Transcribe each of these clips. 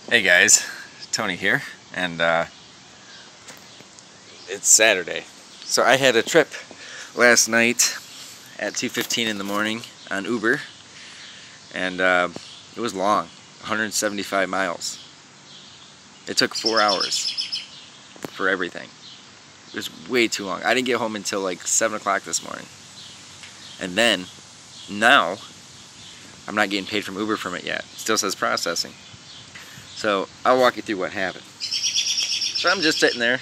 Hey guys, Tony here, and it's Saturday. So I had a trip last night at 2:15 in the morning on Uber, and it was long, 175 miles. It took 4 hours for everything. It was way too long. I didn't get home until like 7 o'clock this morning. And then, now, I'm not getting paid from Uber from it yet. It still says processing. So I'll walk you through what happened. So I'm just sitting there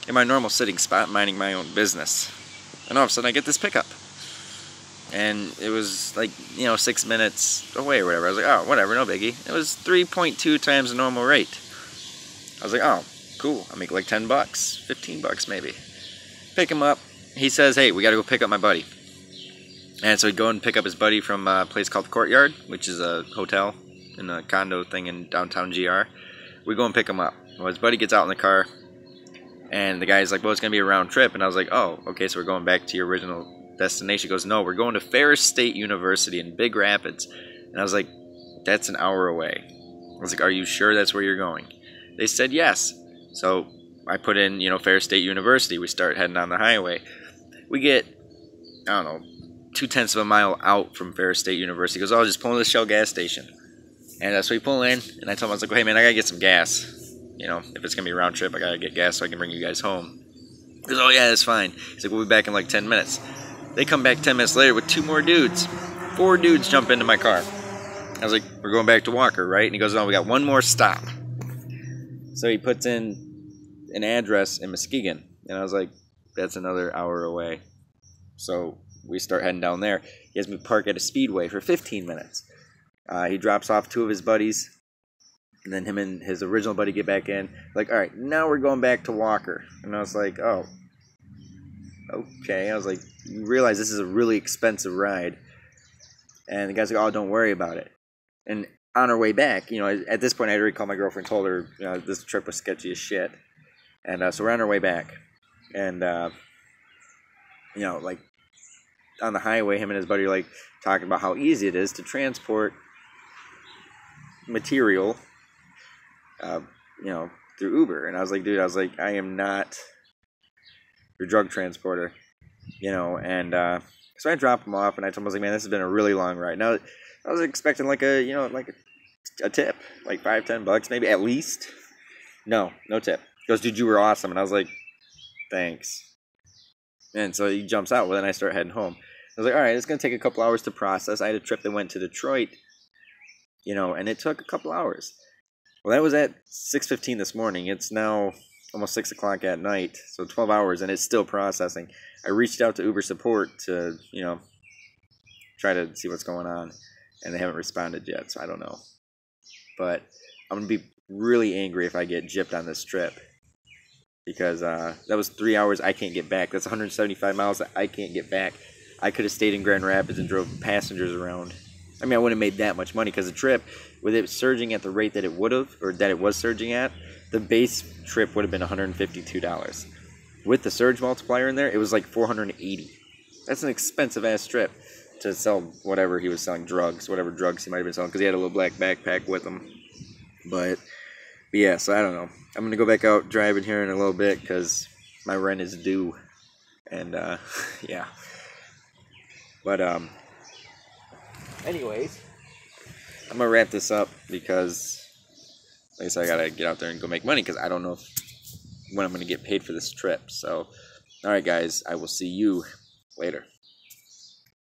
in my normal sitting spot, minding my own business, and all of a sudden I get this pickup, and it was like 6 minutes away or whatever. I was like, oh, whatever, no biggie. It was 3.2 times the normal rate. I was like, oh, cool. I make like $10, $15 maybe. Pick him up. He says, hey, we got to go pick up my buddy. And so we go and pick up his buddy from a place called the Courtyard, which is a hotel in a condo thing in downtown GR. We go and pick him up. Well, his buddy gets out in the car, and the guy's like, well, it's going to be a round trip. And I was like, oh, okay, so we're going back to your original destination. He goes, no, we're going to Ferris State University in Big Rapids. And I was like, that's an hour away. I was like, are you sure that's where you're going? They said yes. So I put in, Ferris State University. We start heading on the highway. We get, I don't know, 0.2 of a mile out from Ferris State University. He goes, oh, I'll just pull into the Shell gas station. And so we pull in, and I told him, I was like, well, hey, man, I got to get some gas. If it's going to be a round trip, I got to get gas so I can bring you guys home. He goes, oh, yeah, that's fine. He's like, we'll be back in like 10 minutes. They come back 10 minutes later with 2 more dudes. 4 dudes jump into my car. I was like, we're going back to Walker, right? And he goes, no, we got one more stop. So he puts in an address in Muskegon. And I was like, that's another hour away. So we start heading down there. He has me park at a Speedway for 15 minutes. He drops off 2 of his buddies, and then him and his original buddy get back in. Like, all right, now we're going back to Walker. And I was like, oh, okay. I was like, you realize this is a really expensive ride. And the guy's like, oh, don't worry about it. And on our way back, at this point, I had already called my girlfriend, told her, this trip was sketchy as shit. And so we're on our way back. And, like, on the highway, him and his buddy are, like, talking about how easy it is to transport material, through Uber. And I was like, dude, I am not your drug transporter, and so I dropped him off, and I told him, I was like, man, this has been a really long ride. Now, I was expecting like a tip, like $5-10 maybe at least. No tip. He goes, dude, you were awesome. And I was like, thanks. And so he jumps out. Well, then I start heading home. I was like, all right, it's going to take a couple hours to process. I had a trip that went to Detroit, and it took a couple hours. Well, that was at 6:15 this morning. It's now almost 6 o'clock at night, so 12 hours, and it's still processing. I reached out to Uber support to, try to see what's going on, and they haven't responded yet, so I don't know. But I'm going to be really angry if I get gypped on this trip, because that was 3 hours I can't get back. That's 175 miles that I can't get back. I could have stayed in Grand Rapids and drove passengers around. I mean, I wouldn't have made that much money, because the trip, with it surging at the rate that it would have, or that it was surging at, the base trip would have been $152. With the surge multiplier in there, it was like $480. That's an expensive-ass trip to sell whatever he was selling, whatever drugs he might have been selling, because he had a little black backpack with him. But yeah, so I don't know. I'm going to go back out driving here in a little bit, because my rent is due. And, yeah. But, anyways, I'm going to wrap this up, because, like I said, I got to get out there and go make money, because I don't know when I'm going to get paid for this trip. So, alright guys, I will see you later.